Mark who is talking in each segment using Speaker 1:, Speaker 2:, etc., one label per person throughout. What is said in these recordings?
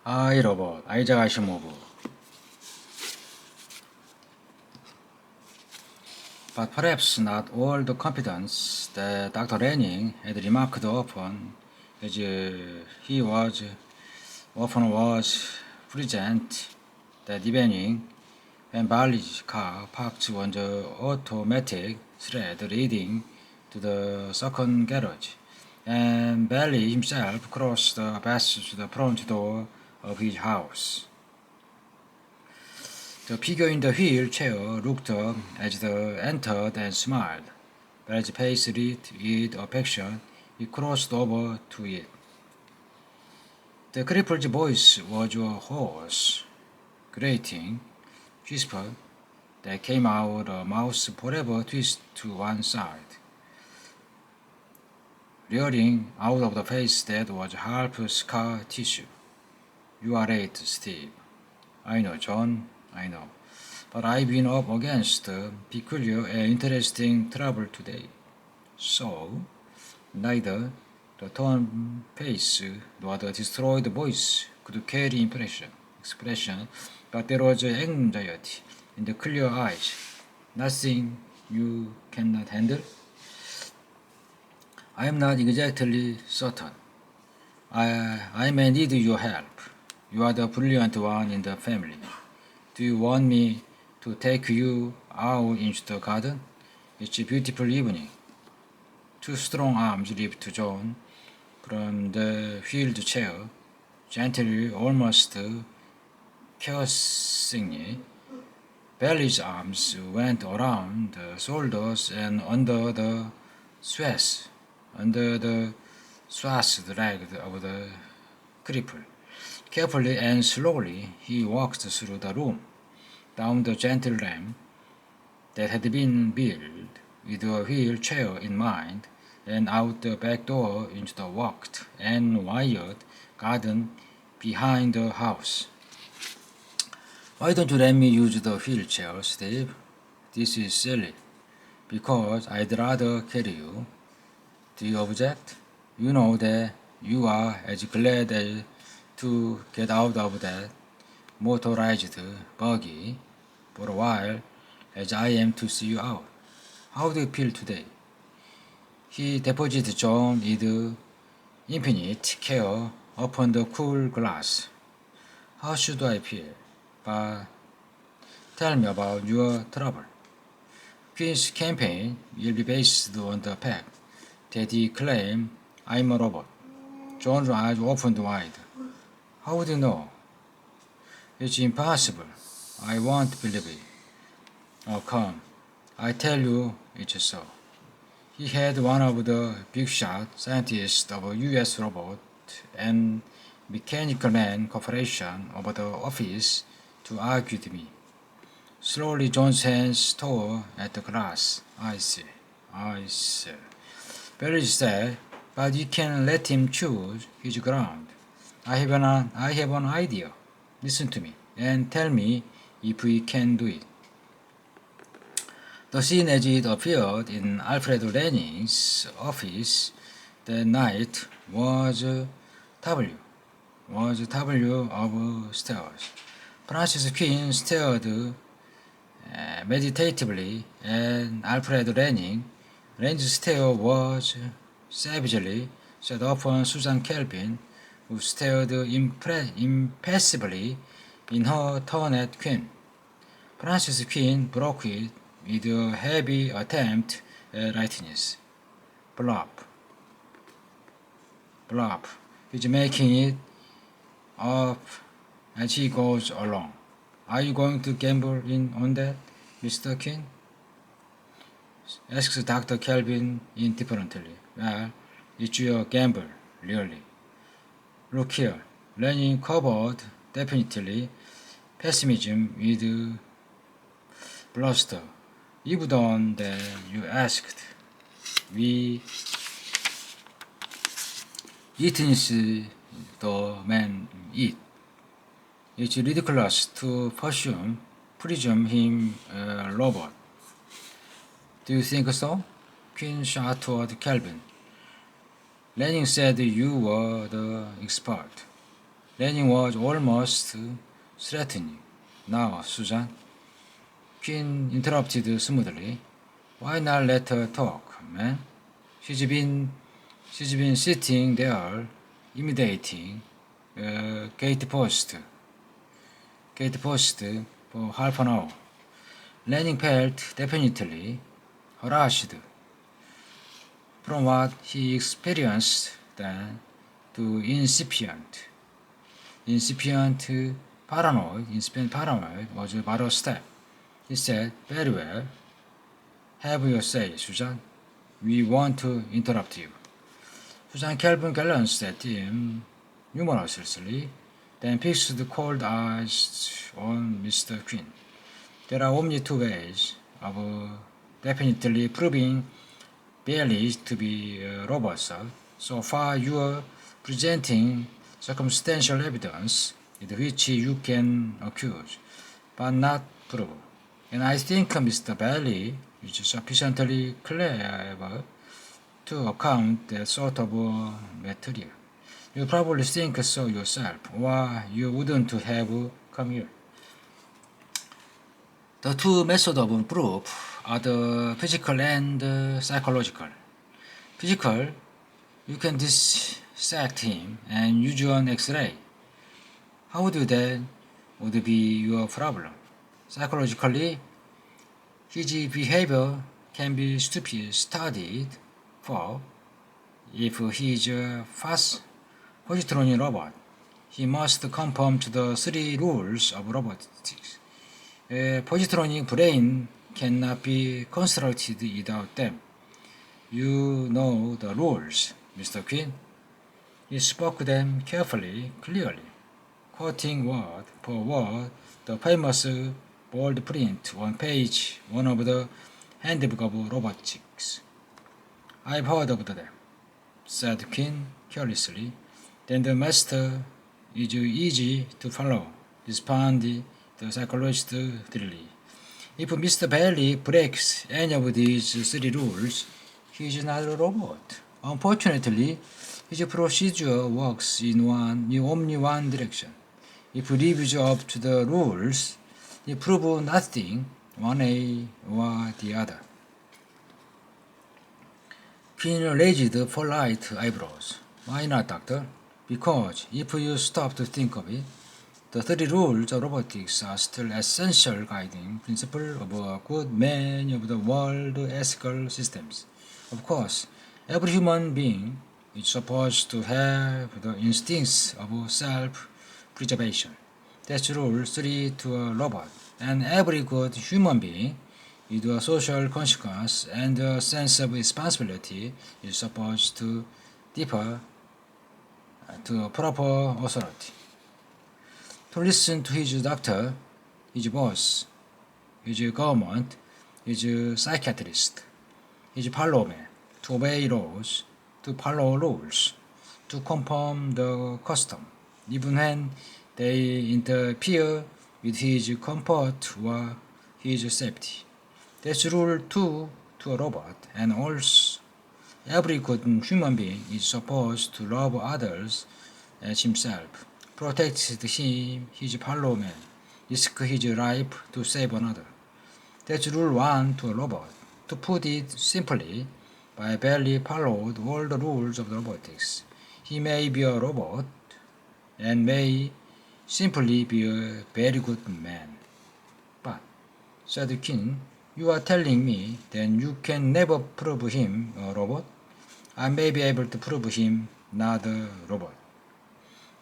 Speaker 1: I robot, 아이작 아시모브. But perhaps not all the competence that Dr. Lanning had remarked upon, as he was often was present that evening when Barley's car parked on the automatic thread leading to the second garage, and Barley himself crossed the path to the front door of his house. The figure in the wheelchair looked up as they entered and smiled, but as his face lit with affection, he crossed over to it. The cripple's voice was a hoarse, grating whisper that came out of a mouth forever twisted to one side, rearing out of the face that was half scar tissue. "You are late, Steve." "I know, John, I know. But I've been up against peculiar and interesting trouble today." So, neither the torn face nor the destroyed voice could carry expression, but there was anxiety in the clear eyes. "Nothing you cannot handle?" "I am not exactly certain. I may need your help. You are the brilliant one in the family. Do you want me to take you out into the garden? It's a beautiful evening." Two strong arms lifted John from the wheeled chair, gently, almost caressingly. Barley's arms went around the shoulders and under the swathed leg of the cripple. Carefully and slowly he walked through the room, down the gentle ramp that had been built with a wheelchair in mind, and out the back door into the walked and wired garden behind the house. "Why don't you let me use the wheelchair, Steve? This is silly." "Because I'd rather carry you." "Do you object? You know that you are as glad as to get out of that motorized buggy for a while as I am to see you out. How do you feel today?" He deposited John with infinite care upon the cool glass. "How should I feel? But tell me about your trouble." Quinn's campaign will be based on the fact that he claimed I'm a robot. John's eyes opened wide. "How would you know?" "It's impossible. I won't believe it." "Oh, come. I tell you it's so." He had one of the big-shot scientists of U.S. Robot and Mechanical Man Corporation over the office to argue with me. Slowly John's hands tore at the glass. I see. Barry said, "But you can let him choose his ground. I have an idea. Listen to me and tell me if we can do it." The scene as it appeared in Alfred Lanning's office that night was W of stairs. Francis Quinn stared meditatively at Alfred Lanning. Lanning's stare was savagely set upon Susan Kelvin, who stared impassively in her turn at Quinn. Francis Quinn broke it with a heavy attempt at lightness. "Blop. He's making it up as he goes along. Are you going to gamble in on that, Mr. Quinn?" asked Dr. Kelvin indifferently. "Well, it's your gamble, really." "Look here." Lanning covered definitely pessimism with bluster. "You've done that you asked. We eatness the man eat. It's ridiculous to presume him a robot." "Do you think so?" Quinn shot toward Kelvin. "Lanning said you were the expert." Lenin was almost threatening. Now, Susan, Queen interrupted smoothly. Why not let her talk, man? She's been sitting there, imitating gate post for half an hour. Lenin felt definitely harassed from what he experienced then to incipient paranoid was but a step. He said, very well, have your say, Susan. We want to interrupt you. Susan Calvin glanced at him humorously, then fixed cold eyes on Mr. Quinn. There are only two ways of definitely proving Bailey to be robust. So far, you are presenting circumstantial evidence with which you can accuse, but not prove. And I think Mr. Bailey is sufficiently clever to account that sort of material. You probably think so yourself, or you wouldn't have come here. The two methods of proof are the physical and psychological. Physical, you can dissect him and use an X-ray. How do that would be your problem? Psychologically, his behavior can be studied for if he is a fast positronic robot. He must conform to the three rules of robotics. A positronic brain cannot be constructed without them. You know the rules, Mr. Quinn. He spoke them carefully, clearly, quoting word for word the famous bold print on page 1 of the Handbook of Robotics. I've heard of them, said Quinn carelessly. Then the master is easy to follow, responded the psychologist drily. If Mr. Bailey breaks any of these three rules, he is not a robot. Unfortunately, his procedure works in only one direction. If he lives up to the rules, he proves nothing one way or the other. Quinn raised polite eyebrows. Why not, doctor? Because if you stop to think of it, the three rules of robotics are still essential guiding principles of a good many of the world's ethical systems. Of course, every human being is supposed to have the instincts of self-preservation. That's rule 3 to a robot. And every good human being with a social consequence and a sense of responsibility is supposed to defer to a proper authority. To listen to his doctor, his boss, his government, his psychiatrist, his parliament, to obey laws, to follow rules, to conform the custom, even when they interfere with his comfort or his safety. That's rule 2 to a robot, and also every good human being is supposed to love others as himself, protect his fellow man, risk his life to save another. That's rule 1 to a robot. To put it simply, by Bailey followed all the rules of robotics. He may be a robot and may simply be a very good man. But, said Quinn, you are telling me that you can never prove him a robot? I may be able to prove him not a robot.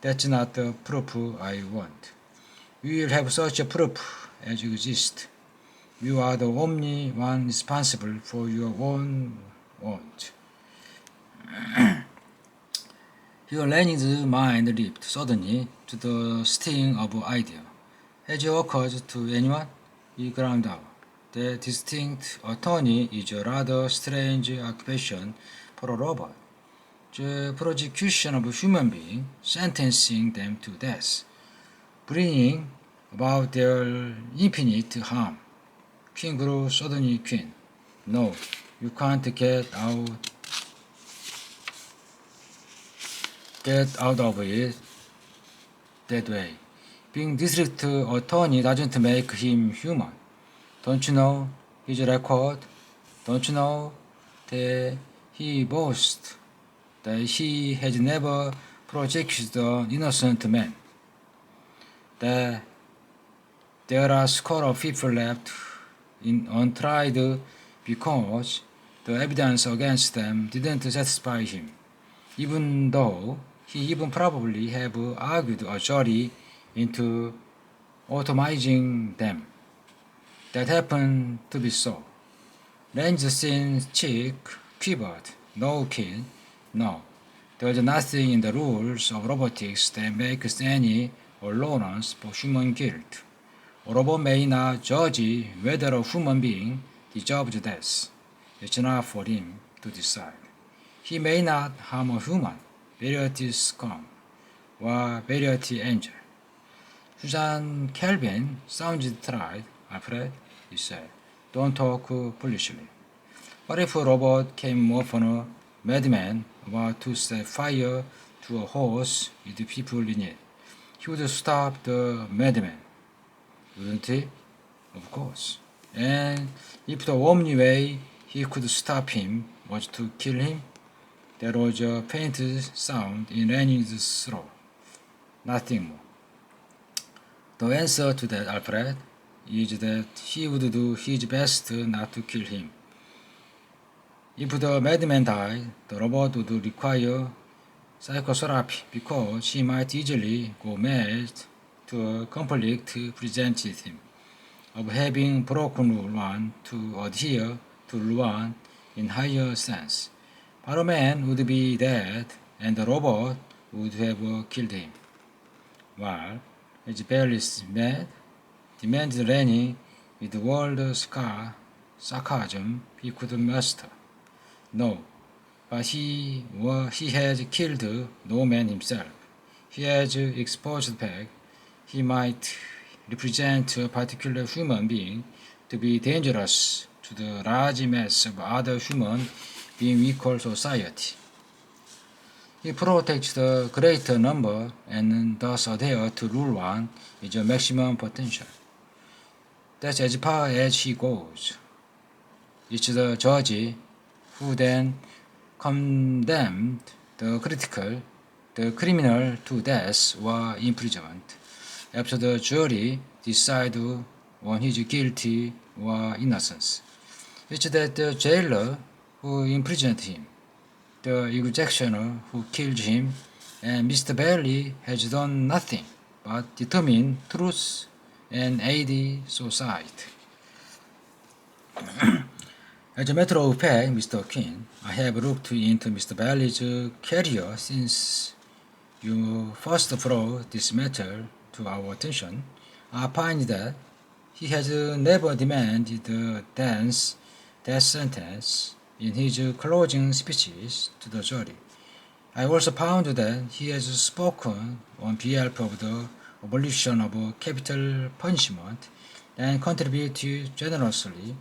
Speaker 1: That's not the proof I want. We will have such a proof as you exist. You are the only one responsible for your own want. Here Lenin's mind leaped suddenly to the sting of an idea. Has it occurred to anyone? He ground out. The distinct attorney is a rather strange occupation for a robot. The prosecution of a human being, sentencing them to death, bringing about their infinite harm. Quinn grew suddenly Quinn. No, you can't get out of it. that way. Being district attorney doesn't make him human. Don't you know his record? Don't you know that he boasts that he has never prosecuted an innocent man? That there are a score of people left untried because the evidence against them didn't satisfy him, even though he even probably have argued a jury into automizing them. That happened to be so. Range's cheek quivered. No, kid, no. There's nothing in the rules of robotics that makes any allowance for human guilt. A robot may not judge whether a human being deserves death. It's not for him to decide. He may not harm a human, variety scum, or variety angel. Susan Kelvin sounded tried. Alfred, he said, don't talk foolishly. What if a robot came upon a madman about to set fire to a horse with people in it? He would stop the madman, wouldn't he? Of course. And if the only way he could stop him was to kill him, there was a faint sound in Rennie's throat. Nothing more. The answer to that, Alfred, is that he would do his best not to kill him. If the madman died, the robot would require psychotherapy because he might easily go mad to a conflict presented him of having broken Rule 1 to adhere to Rule 1 in higher sense. But a man would be dead and the robot would have killed him. While, as barely mad, demanded Rennie with the world sarcasm he could master. No, but he has killed no man himself. He has exposed the fact he might represent a particular human being to be dangerous to the large mass of other human beings we call society. He protects the greater number and thus adhere to Rule 1 is a maximum potential. That's as far as he goes. It's the judge who then condemned the criminal to death or imprisonment after the jury decided on his guilty or innocence. It's that the jailer who imprisoned him, the executioner who killed him, and Mr. Bailey has done nothing but determine truth and aid society. As a matter of fact, Mr. Quinn, I have looked into Mr. Bailey's career since you first brought this matter to our attention. I find that he has never demanded the death sentence in his closing speeches to the jury. I also found that he has spoken on behalf of the abolition of capital punishment and contributed generously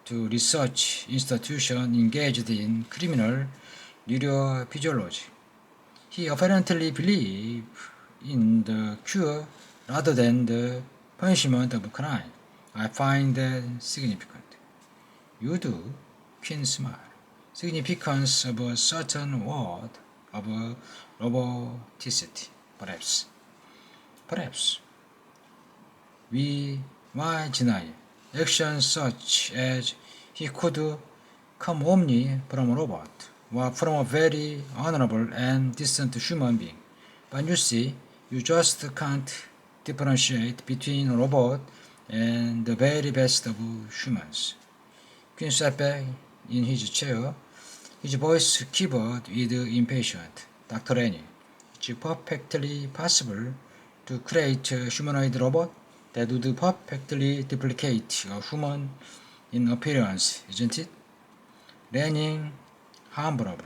Speaker 1: to research institutions engaged in criminal neurophysiology. He apparently believed in the cure rather than the punishment of crime. I find that significant. You do? Quinn smiled. Significance of a certain word of roboticity, perhaps. Perhaps. We might deny actions such as he could come only from a robot or from a very honorable and decent human being. But you see, you just can't differentiate between a robot and the very best of humans. Quinn sat back in his chair, his voice quivered with impatience. Dr. Rennie, it's perfectly possible to create a humanoid robot that would perfectly duplicate a human in appearance, isn't it? Rennie humbled.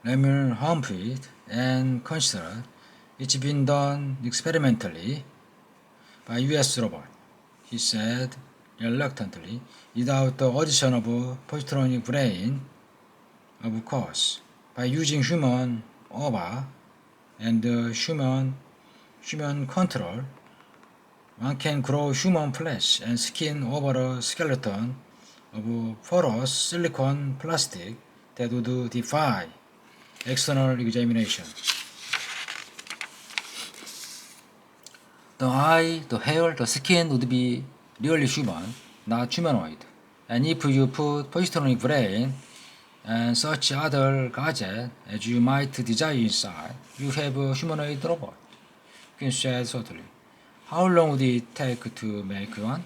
Speaker 1: Lemuel hummed and considered. It's been done experimentally by US robot, he said reluctantly, without the addition of a positronic brain, of course, by using human ova, and human control, one can grow human flesh and skin over a skeleton of porous silicone plastic that would defy external examination. The eye, the hair, the skin would be really human, not humanoid. And if you put positronic brain and such other gadget as you might desire inside, you have a humanoid robot. Quinn said thoughtfully. How long would it take to make one?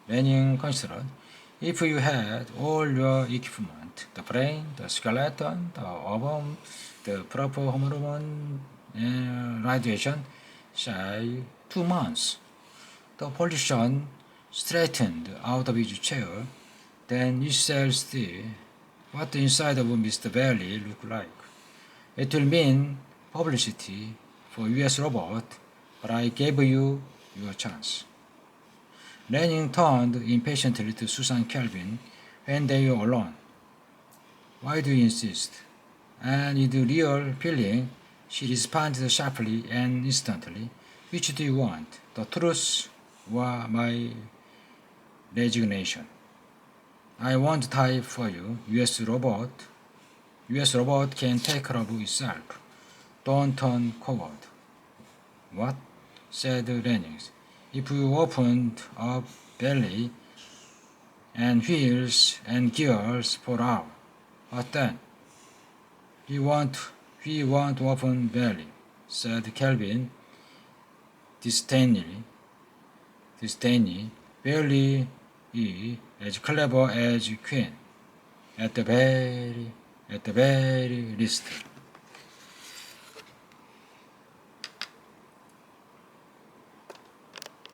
Speaker 1: Lanning considered. If you had all your equipment, the brain, the skeleton, the ovum, the proper hormone radiation, say 2 months. The politician straightened out of his chair. Then you shall see what the inside of Mr. Bailey looked like. It will mean publicity for US robot, but I gave you your chance. Lanning turned impatiently to Susan Kelvin when they were alone. Why do you insist? And with real feeling, she responded sharply and instantly. Which do you want, the truth or my resignation? I won't type for you, US robot. US robot can take care of itself. Don't turn coward. What? Said Lennings. If you opened up belly and wheels and gears for out, what then? We won't open belly, said Kelvin disdainfully. Belly is as clever as Quinn, at the very least.